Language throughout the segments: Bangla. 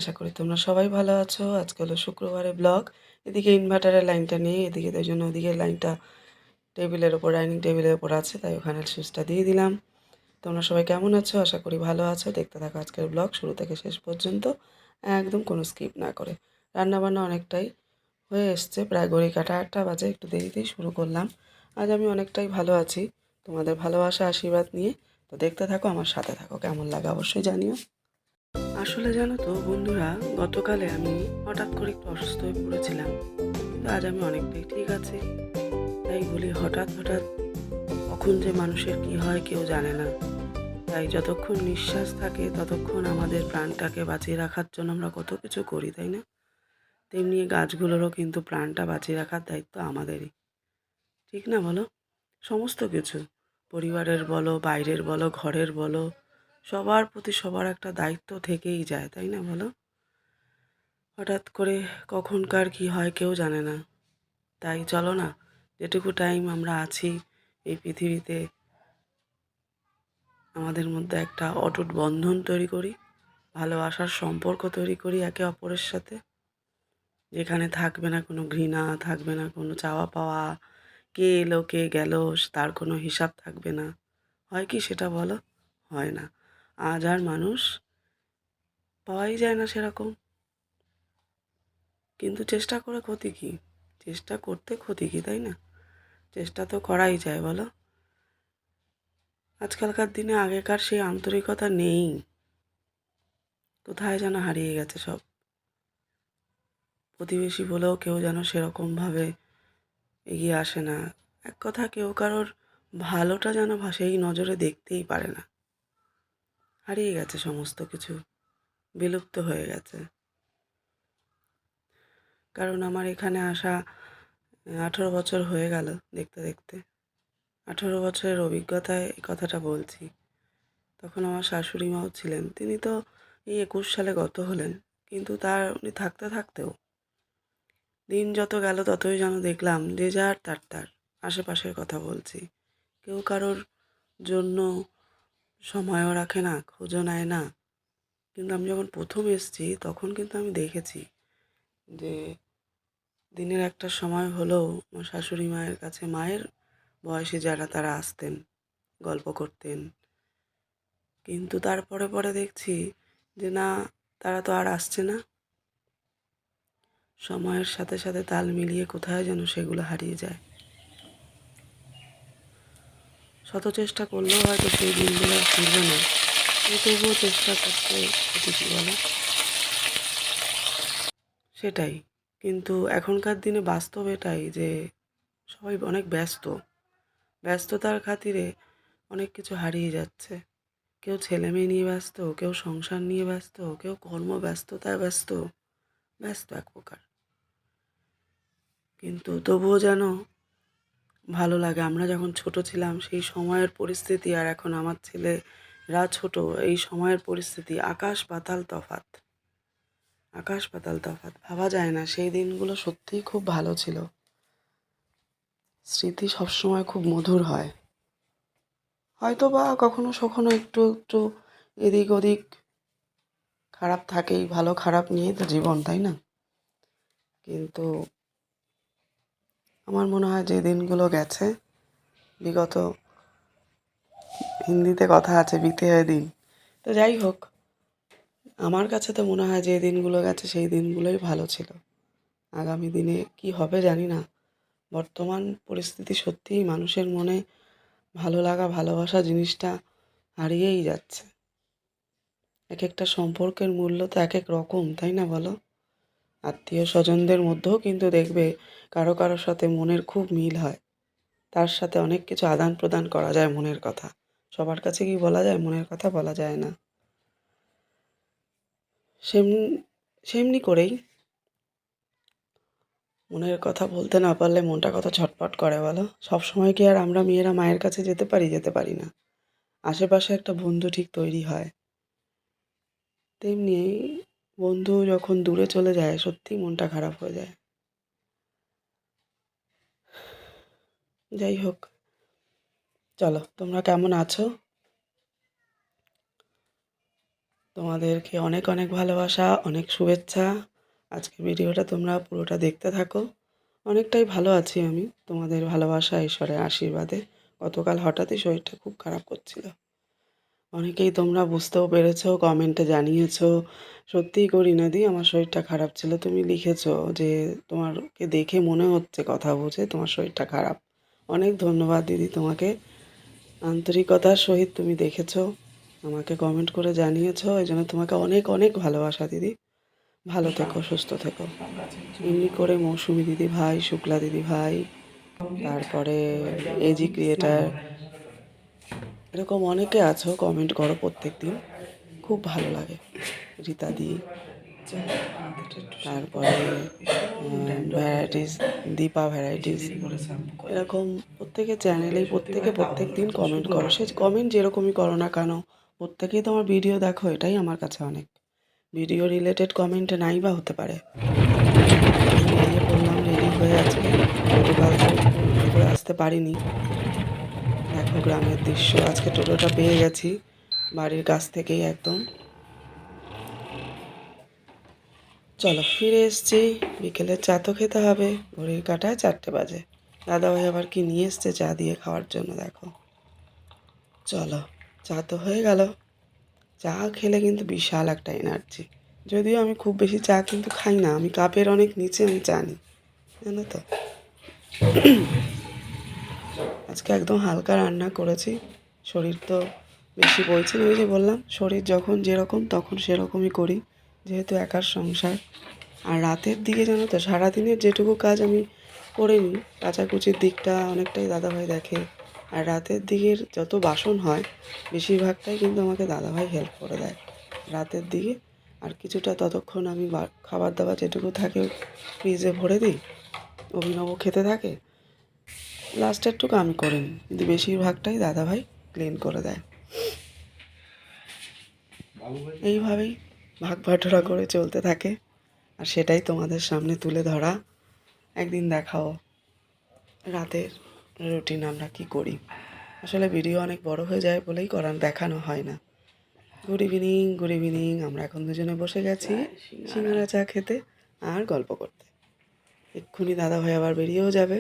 আশা করি তোমরা সবাই ভালো আছো। আজকে হলো শুক্রবারের ব্লগ। এদিকে ইনভার্টারের লাইনটা নেই, এদিকে তাই জন্য ওদিকের লাইনটা টেবিলের ওপর, ডাইনিং টেবিলের ওপর আছে, তাই ওখানে সুইচটা দিয়ে দিলাম। তোমরা সবাই কেমন আছো? আশা করি ভালো আছো। দেখতে থাকো আজকের ব্লগ শুরু থেকে শেষ পর্যন্ত, একদম কোনো স্কিপ না করে। রান্নাবান্না অনেকটাই হয়ে এসছে, প্রায় ঘড়ি কাটা 8টা বাজে, একটু দেরিতেই শুরু করলাম। আজ আমি অনেকটাই ভালো আছি, তোমাদের ভালোবাসা আশীর্বাদ নিয়ে। তো দেখতে থাকো, আমার সাথে থাকো, কেমন লাগে অবশ্যই জানিও। আসলে জানো তো বন্ধুরা, গতকালে আমি হঠাৎ করে একটু অসুস্থ হয়ে পড়েছিলাম, কিন্তু আজ আমি অনেকটাই ঠিক আছি। তাই বলি, হঠাৎ হঠাৎ কখন যে মানুষের কি হয় কেউ জানে না। তাই যতক্ষণ নিঃশ্বাস থাকে ততক্ষণ আমাদের প্রাণটাকে বাঁচিয়ে রাখার জন্য আমরা কত কিছু করি, তাই না? তেমনি গাছগুলোরও কিন্তু প্রাণটা বাঁচিয়ে রাখার দায়িত্ব আমাদেরই, ঠিক না বলো? সমস্ত কিছু, পরিবারের বলো, বাইরের বলো, ঘরের বলো, সবার প্রতি সবার একটা দায়িত্ব থেকেই যায়, তাই না বলো? হঠাৎ করে কখনকার কি হয় কেউ জানে না। তাই চলো না, যেটুকু টাইম আমরা আছি এই পৃথিবীতে, আমাদের মধ্যে একটা অটুট বন্ধন তৈরি করি, ভালোবাসার সম্পর্ক তৈরি করি একে অপরের সাথে, যেখানে থাকবে না কোনো ঘৃণা, থাকবে না কোনো চাওয়া পাওয়া, কে এলো কে গেল তার কোনো হিসাব থাকবে না। হয় কি সেটা বলো? হয় না। আজ আর মানুষ পাওয়াই যায় না সেরকম। কিন্তু চেষ্টা করে ক্ষতি কী? চেষ্টা করতে ক্ষতি কী, তাই না? চেষ্টা তো করাই যায় বলো। আজকালকার দিনে আগেকার সেই আন্তরিকতা নেই, কোথায় যেন হারিয়ে গেছে সব। প্রতিবেশী বলেও কেউ যেন সেরকমভাবে এগিয়ে আসে না। এক কথা, কেউ কারোর ভালোটা যেন সেই নজরে দেখতেই পারে না। হারিয়ে গেছে সমস্ত কিছু, বিলুপ্ত হয়ে গেছে। কারণ আমার এখানে আসা 18 বছর হয়ে গেল দেখতে দেখতে। 18 বছরের অভিজ্ঞতায় এই কথাটা বলছি। তখন আমার শাশুড়ি মাও ছিলেন, তিনি তো এই 21 সালে গত হলেন, কিন্তু উনি থাকতে থাকতেও দিন যত গেল ততই যেন দেখলাম যে যার তার আশেপাশের কথা বলছি। কেউ কারোর জন্য সময়ও রাখে না, খোঁজও নেয় না। কিন্তু আমি যখন প্রথম এসেছি তখন কিন্তু আমি দেখেছি যে দিনের একটা সময় হলেও আমার শাশুড়ি মায়ের কাছে, মায়ের বয়সী যারা তারা আসতেন, গল্প করতেন। কিন্তু তারপরে পরে দেখছি যে না, তারা তো আর আসছে না। সময়ের সাথে সাথে তাল মিলিয়ে কোথায় যেন সেগুলো হারিয়ে যায়। শত চেষ্টা করলেও হয়তো সেই দিনগুলো আর ফিরবে না, কিন্তু তবুও চেষ্টা করতে ক্ষতি কী বলো? সেটাই। কিন্তু এখনকার দিনে বাস্তব এটাই যে সবাই অনেক ব্যস্ত। ব্যস্ততার খাতিরে অনেক কিছু হারিয়ে যাচ্ছে। কেউ ছেলেমেয়ে নিয়ে ব্যস্ত, কেউ সংসার নিয়ে ব্যস্ত, কেউ কর্মব্যস্ততায় ব্যস্ত। ব্যস্ত এক প্রকার। কিন্তু তবুও যেন ভালো লাগে। আমরা যখন ছোট ছিলাম সেই সময়ের পরিস্থিতি আর এখন আমার ছেলেরা ছোট, এই সময়ের পরিস্থিতি আকাশ পাতাল তফাৎ। আকাশ পাতাল তফাৎ। ভাবা যায় না, সেই দিনগুলো সত্যিই খুব ভালো ছিল। স্মৃতি সবসময় খুব মধুর হয়। হয়তোবা কখনো সখনো একটু একটু এদিক ওদিক খারাপ থাকেই, ভালো খারাপ নিয়েই তো জীবন, তাই না? কিন্তু আমার মনে হয় যে দিনগুলো গেছে, বিগত, হিন্দিতে কথা আছে বিতে হয় দিন। তো যাই হোক, আমার কাছে তো মনে হয় যে দিনগুলো গেছে সেই দিনগুলোই ভালো ছিল। আগামী দিনে কি হবে জানি না। বর্তমান পরিস্থিতি সত্যিই মানুষের মনে ভালো লাগা, ভালোবাসা জিনিসটা হারিয়েই যাচ্ছে। এক একটা সম্পর্কের মূল্য তো এক এক রকম, তাই না বলো? আত্মীয় স্বজনদের মধ্যেও কিন্তু দেখবে কারো কারোর সাথে মনের খুব মিল হয়, তার সাথে অনেক কিছু আদান প্রদান করা যায় মনের কথা। সবার কাছে কি বলা যায়? মনের কথা বলা যায় না। সেম সেমনি করেই মনের কথা বলতে না পারলে মনটা কত ছটফট করে বলো? সবসময় কি আর আমরা মেয়েরা মায়ের কাছে যেতে পারি? যেতে পারি না। আশেপাশে একটা বন্ধু ঠিক তৈরি হয়। তেমনি বন্ধু যখন দূরে চলে যায় সত্যিই মনটা খারাপ হয়ে যায়। যাই হোক, চলো তোমরা কেমন আছো? তোমাদেরকে অনেক অনেক ভালোবাসা, অনেক শুভেচ্ছা। আজকের ভিডিওটা তোমরা পুরোটা দেখতে থাকো। অনেকটাই ভালো আছি আমি, তোমাদের ভালোবাসা, ঈশ্বরের আশীর্বাদে। গতকাল হঠাৎই শরীরটা খুব খারাপ করছিল। অনেকেই তোমরা বুঝতেও পেরেছো, কমেন্টে জানিয়েছো। সত্যিই করিনাদি, আমার শরীরটা খারাপ ছিল। তুমি লিখেছো যে তোমাকে দেখে মনে হচ্ছে, কথা বুঝে, তোমার শরীরটা খারাপ। অনেক ধন্যবাদ দিদি তোমাকে। আন্তরিকতার সহিত তুমি দেখেছো, আমাকে কমেন্ট করে জানিয়েছো, এই জন্য তোমাকে অনেক অনেক ভালোবাসা দিদি। ভালো থেকো, সুস্থ থেকো। এমনি করে মৌসুমি দিদি ভাই, শুক্লা দিদি ভাই, তারপরে এজি ক্রিয়েটার, এরকম অনেকে আছো, কমেন্ট করো প্রত্যেক দিন, খুব ভালো লাগে। রীতা দি, তারপরে ভ্যারাইটিস, দীপা ভ্যারাইটিস, এরকম প্রত্যেকের চ্যানেলেই প্রত্যেক দিন কমেন্ট করো। সে কমেন্ট যেরকমই করো না কেন, প্রত্যেকেই তোমার ভিডিও দেখো, এটাই আমার কাছে অনেক। ভিডিও রিলেটেড কমেন্ট নাই বা হতে পারে। বেরিয়ে পড়লাম রেডি হয়ে, আজকে গতকাল তো করে আসতে পারিনি। দেখো গ্রামের দৃশ্য, আজকে টোটোটা পেয়ে গেছি বাড়ির কাছ থেকেই একদম। চলো ফিরে এসছি, বিকেলে চা তো খেতে হবে। ঘড়ির কাঁটায় 4টে বাজে। দাদাভাই আবার কি নিয়ে এসছে চা দিয়ে খাওয়ার জন্য, দেখো। চলো, চা তো হয়ে গেল। চা খেলে কিন্তু বিশাল একটা এনার্জি। যদিও আমি খুব বেশি চা কিন্তু খাই না, আমি কাপের অনেক নিচে আমি চা নিই, জানো তো। আজকে একদম হালকা রান্না করেছি। শরীর তো বেশি বলছে না, ওই যে বললাম, শরীর যখন যেরকম তখন সেরকমই করি, যেহেতু একার সংসার। আর রাতের দিকে জানো তো, সারাদিনের যেটুকু কাজ আমি করে নিই, কাচাকুচির দিকটা অনেকটাই দাদাভাই দেখে। আর রাতের দিকের যত বাসন হয় বেশিরভাগটাই কিন্তু আমাকে দাদাভাই হেল্প করে দেয় রাতের দিকে। আর কিছুটা ততক্ষণ আমি খাবার দাবার যেটুকু থাকে ফ্রিজে ভরে দিই, অভিনব খেতে থাকে। লাস্টেরটুকু আমি করে নিই, কিন্তু বেশিরভাগটাই দাদাভাই ক্লিন করে দেয়। এইভাবেই ভাগ বাটোয়ারা করে চলতে থাকে, আর সেটাই তোমাদের সামনে তুলে ধরা। একদিন দেখাও রাতের রুটিন আমরা কি করি। আসলে ভিডিও অনেক বড় হয়ে যায় বলেই দেখানো হয় না। Good evening, good evening. আমরা এখন দুজনে বসে গেছি সিঙ্গারা চা খেতে আর গল্প করতে। এক্ষুনি দাদাভাই আবার বেরিয়েও যাবে।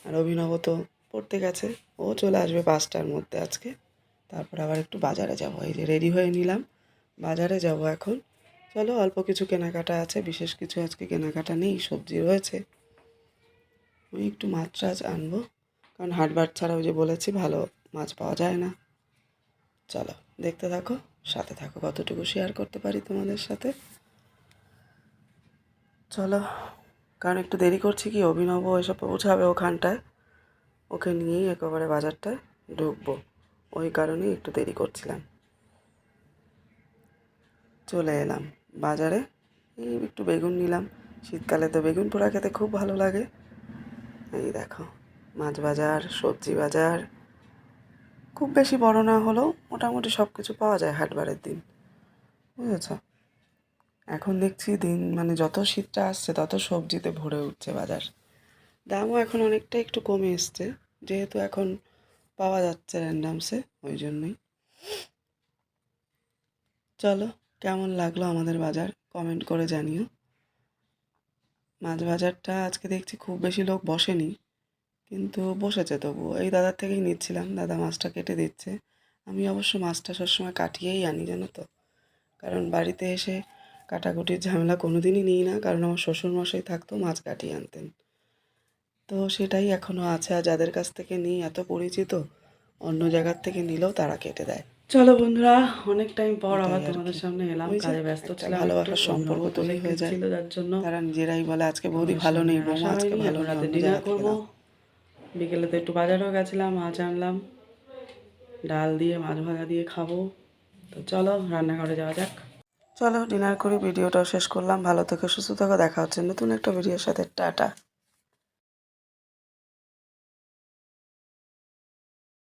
আর অভিনব তো পড়তে গেছে, ও চলে আসবে 5টার মধ্যে আজকে। তারপর আবার একটু বাজারে যাব, এই যে রেডি হয়ে নিলাম, বাজারে যাব এখন। চলো, অল্প কিছু কেনাকাটা আছে, বিশেষ কিছু আজকে কেনাকাটা নেই, সবজি রয়েছে। ওই একটু মাছ টাছ আনবো, কারণ হাটবার ছাড়া ওই যে বলেছি ভালো মাছ পাওয়া যায় না। চলো দেখতে থাকো, সাথে থাকো, কতটুকু শেয়ার করতে পারি তোমাদের সাথে। চলো, কারণ একটু দেরি করছি, কি অভিনব এসব পৌঁছাবে ওখানটায়, ওকে নিয়েই একেবারে বাজারটায় ঢুকবো, ওই কারণেই একটু দেরি করছিলাম। চলে এলাম বাজারে, এই একটু বেগুন নিলাম, শীতকালে তো বেগুন পোড়া খেতে খুব ভালো লাগে। এই দেখো, মাছ বাজার, সবজি বাজার, খুব বেশি বড় না হলেও মোটামুটি সব কিছু পাওয়া যায় হাটবারের দিন, বুঝেছ। এখন দেখছি দিন মানে যত শীতটা আসছে তত সবজিতে ভরে উঠছে বাজার। দামও এখন অনেকটা একটু কমে এসছে, যেহেতু এখন পাওয়া যাচ্ছে র্যান্ডামসে, ওই জন্যই। চলো, কেমন লাগলো আমাদের বাজার কমেন্ট করে জানিও। মাছ বাজারটা আজকে দেখছি খুব বেশি লোক বসেনি, কিন্তু বসেছে তবুও। এই দাদার থেকেই নিচ্ছিলাম, দাদা মাছটা কেটে দিচ্ছে। আমি অবশ্য মাছটা সবসময় কাটিয়েই আনি, জানো তো, কারণ বাড়িতে এসে কাটাকুটির ঝামেলা কোনো দিনই নিই না, কারণ আমার শ্বশুরমশাই থাকতো মাছ কাটিয়ে আনতেন। তো সেটাই এখনও আছে, আর যাদের কাছ থেকে নিই এত পরিচিত, অন্য জায়গার থেকে নিলেও তারা কেটে দেয়। চলো বন্ধুরা, অনেক টাইম পর আবার তোমাদের সামনে এলাম, কাজে ব্যস্ত ছিলাম, ভালোবাসার সম্পর্ক তৈরি হয়ে যায়, যার জন্য তারা নিজেরাই বলে আজকে বৌদি ভালো নেই, বৌমা আজকে ভালো নেই, অন্য জায়গা থেকে নাও। বিকেলে তো একটু বাজারেও গেছিলাম, মাছ আনলাম, ডাল দিয়ে মাছ ভাজা দিয়ে খাবো। তো চলো রান্নাঘরে যাওয়া যাক। চলো ডিনার করি, ভিডিওটাও শেষ করলাম। ভালো থেকো, সুস্থ থেকো, দেখা হচ্ছে নতুন একটা ভিডিওর সাথে। টাটা।